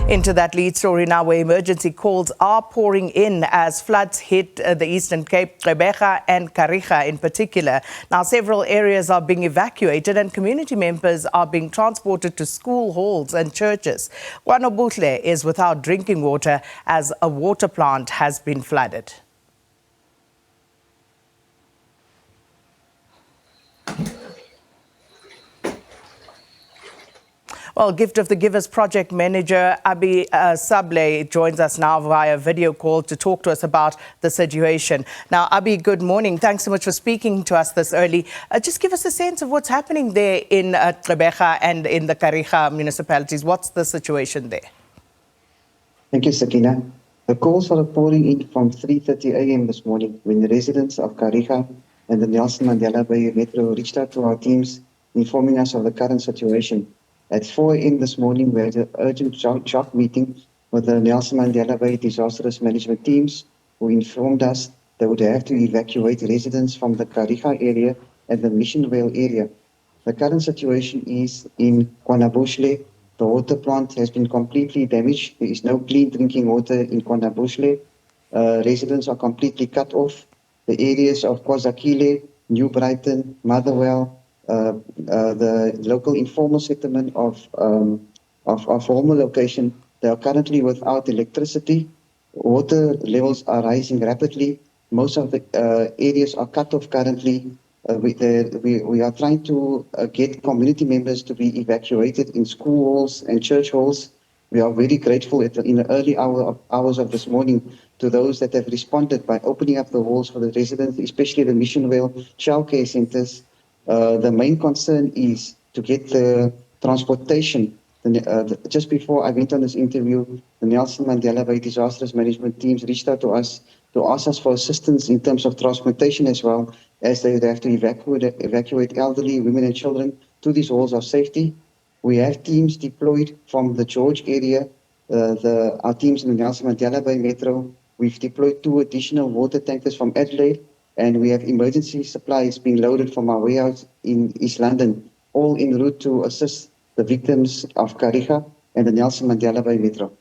Into that lead story now, where emergency calls are pouring in as floods hit the Eastern Cape, Gqeberha and Kariega in particular. Now, several areas are being evacuated and community members are being transported to school halls and churches. Kwanobuhle is without drinking water as a water plant has been flooded. Well, Gift of the Givers project manager Sablay joins us now via video call to talk to us about the situation. Now, Abi, good morning. Thanks so much for speaking to us this early. Just give us a sense of what's happening there in Gqeberha and in the Kariega municipalities. What's the situation there? Thank you, Sakina. The calls are pouring in from 3:30 a.m. this morning when the residents of Kariega and the Nelson Mandela Bay Metro reached out to our teams, informing us of the current situation. At 4 a.m. this morning, we had an urgent shock meeting with the Nelson Mandela Bay disaster risk management teams, who informed us they would have to evacuate residents from the Kariega area and the Mission Vale area. The current situation is in Kwanobuhle. The water plant has been completely damaged. There is no clean drinking water in Kwanobuhle. Residents are completely cut off. The areas of Kwazakile, New Brighton, Motherwell, the local informal settlement of former location, they are currently without electricity. Water levels are rising rapidly. Most of the areas are cut off currently. We are trying to get community members to be evacuated in school halls and church halls. We are very grateful in the early hours of this morning to those that have responded by opening up the halls for the residents, especially the Mission Vale childcare centers. The main concern is to get the transportation. Just before I went on this interview, the Nelson Mandela Bay disaster risk management teams reached out to us to ask us for assistance in terms of transportation, as well as they would have to evacuate elderly, women and children to these halls of safety. We have teams deployed from the George area, our teams in the Nelson Mandela Bay Metro. We've deployed 2 additional water tankers from Adelaide, and we have emergency supplies being loaded from our warehouse in East London, all en route to assist the victims of Kariega and the Nelson Mandela Bay Metro.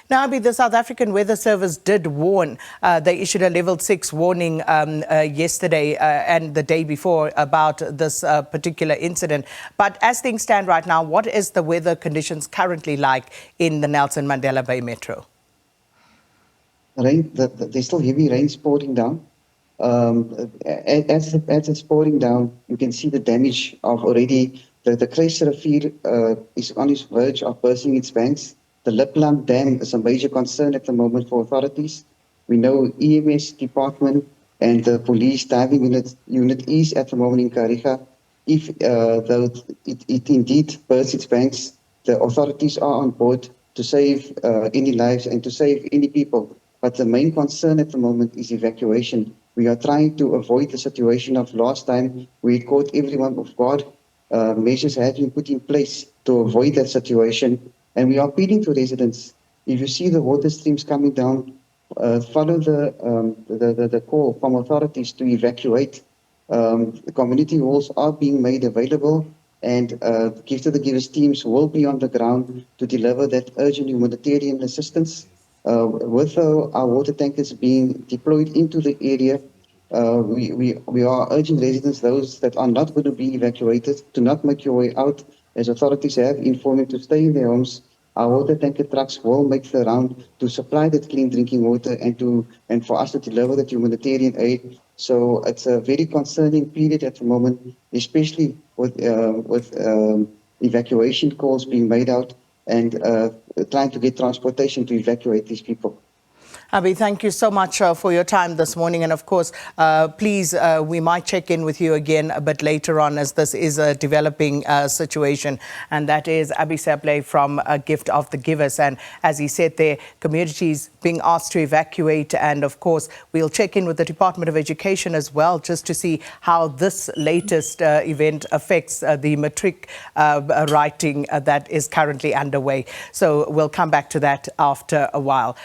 Now, Abi, the South African Weather Service did warn. They issued a level 6 warning yesterday and the day before about this particular incident. But as things stand right now, what is the weather conditions currently like in the Nelson Mandela Bay Metro? There's still heavy rain pouring down. As it's pouring down, you can see the damage of already. The Kruis Rivier is on its verge of bursting its banks. The Lipland Dam is a major concern at the moment for authorities. We know EMS department and the police diving unit is at the moment in Kariega. If it indeed bursts its banks, the authorities are on board to save any lives and to save any people. But the main concern at the moment is evacuation. We are trying to avoid the situation of last time. We caught everyone off guard. Measures have been put in place to avoid that situation. And we are appealing to residents. If you see the water streams coming down, follow the call from authorities to evacuate. The community halls are being made available, and Gift of the Givers teams will be on the ground to deliver that urgent humanitarian assistance. With our water tankers being deployed into the area, we are urging residents, those that are not going to be evacuated, to not make your way out, as authorities have informed to stay in their homes. Our water tanker trucks will make the round to supply that clean drinking water and for us to deliver that humanitarian aid. So it's a very concerning period at the moment, especially with evacuation calls being made out and trying to get transportation to evacuate these people. Abi, thank you so much for your time this morning. And of course, please, we might check in with you again a bit later on, as this is a developing situation. And that is Abi Sablay from Gift of the Givers. And as he said there, communities being asked to evacuate. And of course, we'll check in with the Department of Education as well, just to see how this latest event affects the matric writing that is currently underway. So we'll come back to that after a while.